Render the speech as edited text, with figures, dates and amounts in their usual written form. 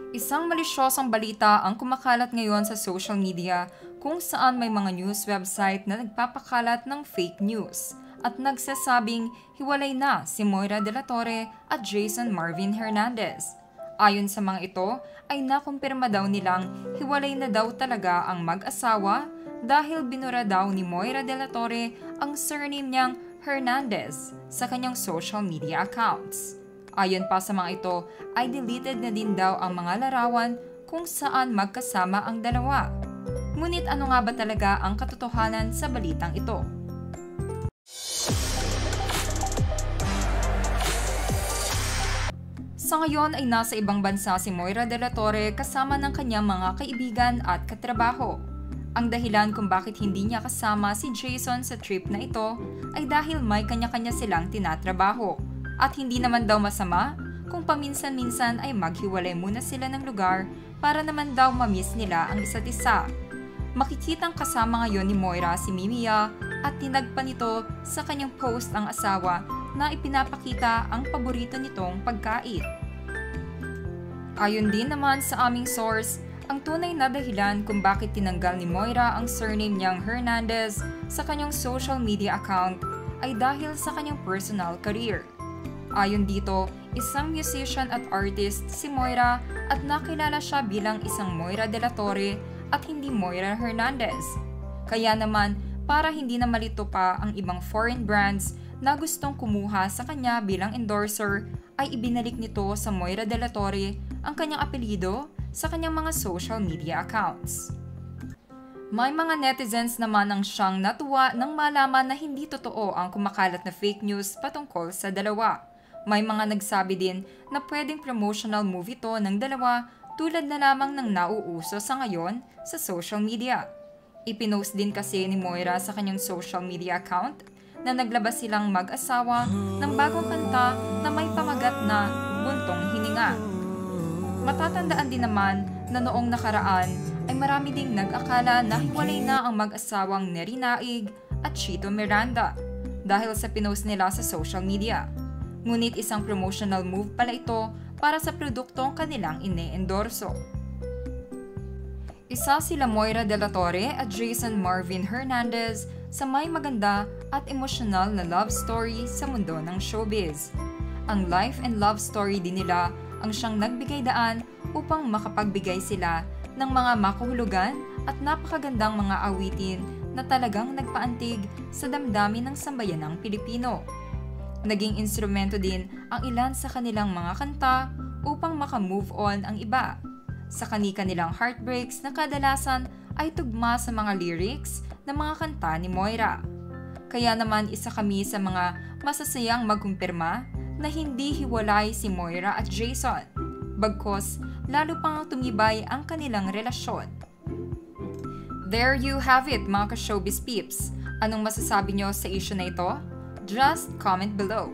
Isang malisyosang balita ang kumakalat ngayon sa social media kung saan may mga news website na nagpapakalat ng fake news at nagsasabing hiwalay na si Moira de la Torre at Jason Marvin Hernandez. Ayon sa mga ito ay nakumpirma daw nilang hiwalay na daw talaga ang mag-asawa dahil binura daw ni Moira de la Torre ang surname niyang Hernandez sa kanyang social media accounts. Ayon pa sa mga ito ay deleted na din daw ang mga larawan kung saan magkasama ang dalawa. Ngunit ano nga ba talaga ang katotohanan sa balitang ito? Sa ngayon ay nasa ibang bansa si Moira de la Torre kasama ng kanyang mga kaibigan at katrabaho. Ang dahilan kung bakit hindi niya kasama si Jason sa trip na ito ay dahil may kanya-kanya silang tinatrabaho. At hindi naman daw masama kung paminsan-minsan ay maghiwalay muna sila ng lugar para naman daw mamiss nila ang isa't isa. Makikitang kasama ngayon ni Moira si Mimiya at tinagpa nito sa kanyang post ang asawa na ipinapakita ang paborito nitong pagkain. Ayon din naman sa aming source, ang tunay na dahilan kung bakit tinanggal ni Moira ang surname niyang Hernandez sa kanyang social media account ay dahil sa kanyang personal career. Ayon dito, isang musician at artist si Moira at nakilala siya bilang isang Moira de la Torre at hindi Moira Hernandez. Kaya naman, para hindi na malito pa ang ibang foreign brands na gustong kumuha sa kanya bilang endorser, ay ibinalik nito sa Moira de la Torre ang kanyang apelyido sa kanyang mga social media accounts. May mga netizens naman ang siyang natuwa nang malaman na hindi totoo ang kumakalat na fake news patungkol sa dalawa. May mga nagsabi din na pwedeng promotional movie to ng dalawa tulad na lamang ng nauuso sa ngayon sa social media. Ipinost din kasi ni Moira sa kanyang social media account na naglabas silang mag-asawa ng bagong kanta na may pamagat na Buntong Hininga. Matatandaan din naman na noong nakaraan ay marami ding nag-akala na hiwalay na ang mag-asawang Neri Naig at Chito Miranda dahil sa pinost nila sa social media. Ngunit isang promotional move pala ito para sa produktong kanilang ine-endorso. Isa sila Moira de la Torre at Jason Marvin Hernandez sa may maganda at emosyonal na love story sa mundo ng showbiz. Ang life and love story din nila ang siyang nagbigay daan upang makapagbigay sila ng mga makahulugan at napakagandang mga awitin na talagang nagpaantig sa damdamin ng sambayanang Pilipino. Naging instrumento din ang ilan sa kanilang mga kanta upang makamove on ang iba. Sa kani-kanilang heartbreaks na kadalasan ay tugma sa mga lyrics ng mga kanta ni Moira. Kaya naman isa kami sa mga masasayang magkumpirma na hindi hiwalay si Moira at Jason. Bagkos, lalo pang tumibay ang kanilang relasyon. There you have it mga ka-showbiz peeps. Anong masasabi nyo sa issue na ito? Just comment below.